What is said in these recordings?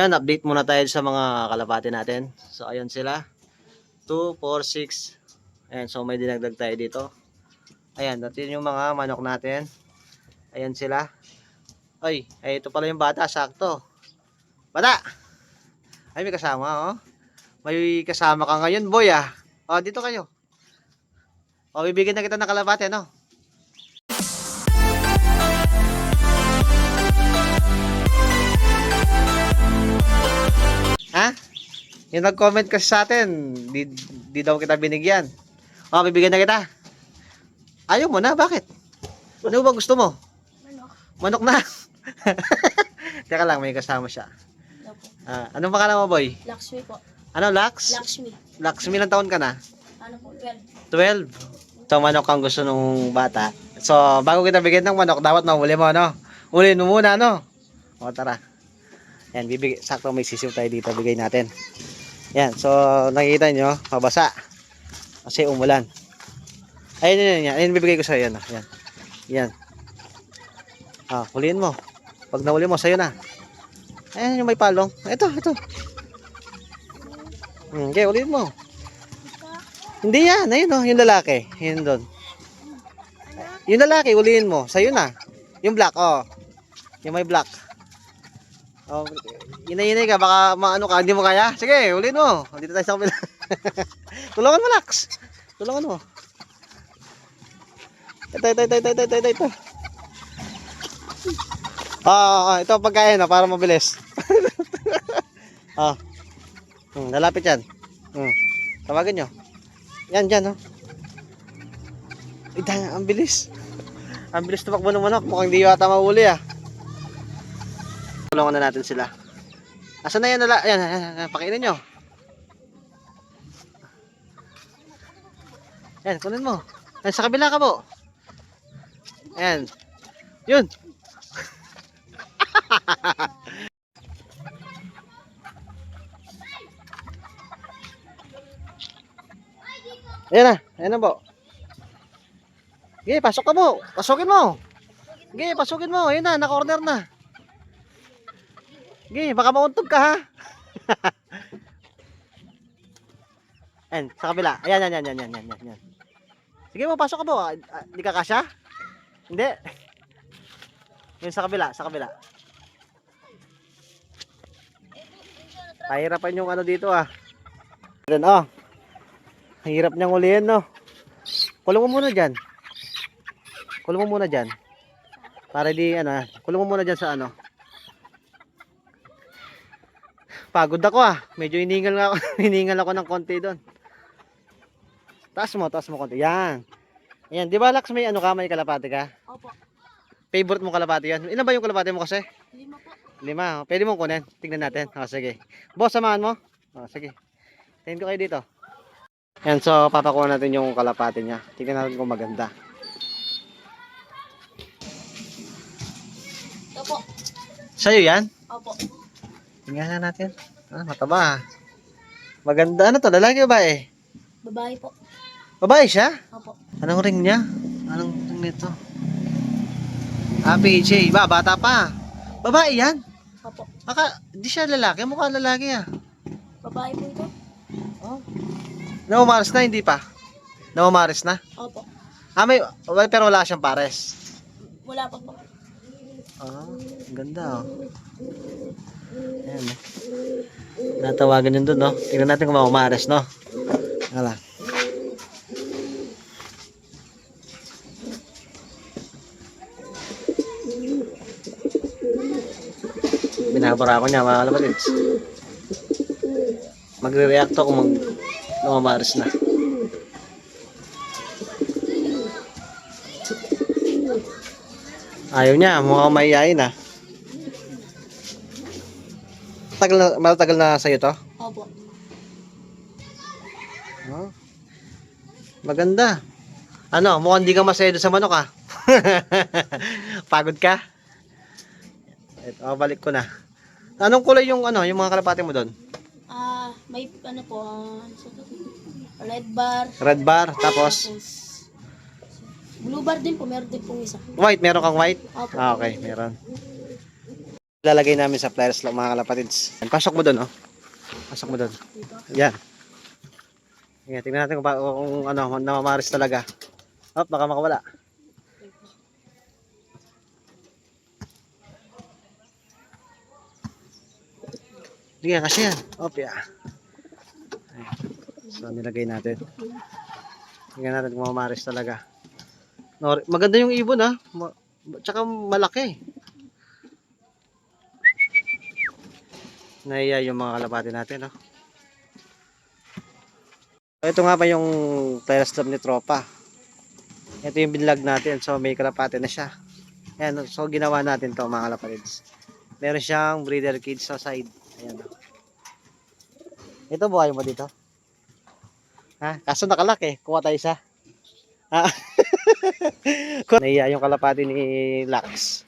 Ayan, update muna tayo sa mga kalapati natin. So, ayan sila. 2, 4, 6. Ayan, so may dinagdag tayo dito. Ayan, natin yung mga manok natin. Ayan sila. Ay, ito pala yung bata, sakto. Bata! Ay, may kasama, oh. May kasama ka ngayon, boy, ah. Oh, dito kayo. Oh, bibigyan na kita ng kalapati, ano? Ha? Yung nag-comment kasi sa atin, di daw kita binigyan. Oh, bibigyan na kita. Ayaw mo na, bakit? Ano ba gusto mo? Manok. Manok na. Teka lang, may kasama siya. Anong pangalan mo, boy? Lakshmi po. Ano, Lax? Lakshmi. Lax, ilang taon ka na? Ano po? 12. 12. So, manok ang gusto nung bata. So, bago kita bigyan ng manok, dapat mahuli mo, no? Ulihin mo muna, no? O, tara. Yan, sakto may sisiw tayo dito, bigay natin. Yan, so, nakikita nyo, mabasa. Kasi umulan. Ayun, ayun, bibigay ko sa'yo, no? Yan. Yan. Huliin mo. Pag nahuli mo, sa'yo na. Ayan yung may palong. Ito. Okay, ulitin mo. Hindi yan. Ayun o, yung lalaki. Yun doon. Yung lalaki, ulitin mo. Sa'yo na. Yung black, oh. Yung may black. Oh, inay ka. Baka maano ka. Hindi mo kaya. Sige, ulitin mo. Dito tayo sa kapila. Tulungan mo, Lax. Tulungan mo. Ito. Ito pagkain para mabilis. Lalapit yan. Tawagan nyo. Yan dyan, oh. Ang bilis. Ang bilis tumakbo ng manok. Mukhang di yata mahuli, ah. Tulungan na natin sila. Asan na yan? Yan, pakainin nyo. Yan, kunin mo. Yan, sa kabila ka po. Yan. Yun. Ayan na po. Sige, pasok ka po. Pasukin mo. Sige, pasukin mo. Ayan na, naka-order na. Sige, baka mauntog ka, ha. Ayan, sa kabila. Ayan. Sige mo, pasok ka po. Hindi ka kasya? Hindi. Yun sa kabila. Kahirapan yung ano dito, ah. Then, ang hirap niyang ulihin, no? Kulong mo muna dyan. Para di, kulong mo muna dyan sa ano. Pagod ako, ah. Medyo hiningal ako ng konti doon. Taas mo konti. Yan. Yan, di ba, Lax, may may kalapati ka? Opo. Favorite mo kalapati yan? Ilan ba yung kalapati mo kasi? 5 po. 5. Pwede mong kunin. Tignan natin. Sige. Boss, samahan mo? Sige. Tingin ko kayo dito. Yan, so papakuha natin yung kalapati niya. Tignan natin kung maganda. Ito po. Sa'yo yan? Opo. Tingnan natin. Mataba. Maganda. Ano to? Lalaki ba eh? Babae po. Babae siya? Opo. Anong ring niya? Anong ring nito? PJ. Bata pa. Babae yan? Opo. Di siya lalaki. Mukha lalaki, ah. Babae po ito. Naumaris na, hindi pa? Naumaris na? Opo. Pero wala siyang pares. Wala pa po. Ang ganda, oh. Ayan, eh. Natawagan yun dun, no? Tingnan natin kung maumaris, no? Hala. Binabara ako niya, mga kalapatids. Magre-react ako kung lumamaris na. Ayaw niya, mukhang mahihayin, ah. Matagal na sa'yo to? Opo. Maganda. Mukhang di ka masaya doon sa manok, ah. Pagod ka? Balik ko na. Anong kulay yung yung mga kalapati mo doon? May po, red bar. Red bar, tapos Blue bar din po, meron din pong isa. white, meron kang white? Opo. Okay, meron. Lalagay namin sa pliers lang mga kalapatids. Pasok mo doon, oh. Pasok mo doon. Dito. Yan. Yan, tingnan natin kung ano, namamaris talaga. Oh, baka makawala. Sige, kasi yan. Oh, yeah. Ayan. So, nilagay natin. Tingnan natin kung mamamaris talaga. No, maganda yung ibon, ha. Tsaka malaki. Naiya yung mga kalapati natin, no? Ito nga pa yung terrace lab ni Tropa. Ito yung binlog natin. So may kalapati na siya. Ayan, so ginawa natin to mga kalapatids. Meron siyang breeder cage sa side. Ayan. Ito buhay mo dito. Ha? Kaso nakalak eh. Kuha tayo isa. Ha? Naiya yung kalapati ni Lax.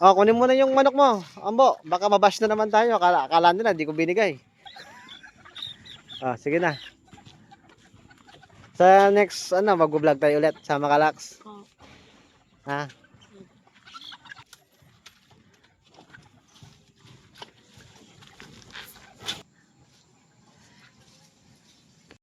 Oh, kunin mo na yung manok mo. Ambo, baka mabash na naman tayo. Akala nila hindi ko binigay. Ah, sige na. Sa next, mag-vlog tayo ulit. Sama ka, Lax. Oh. Ha?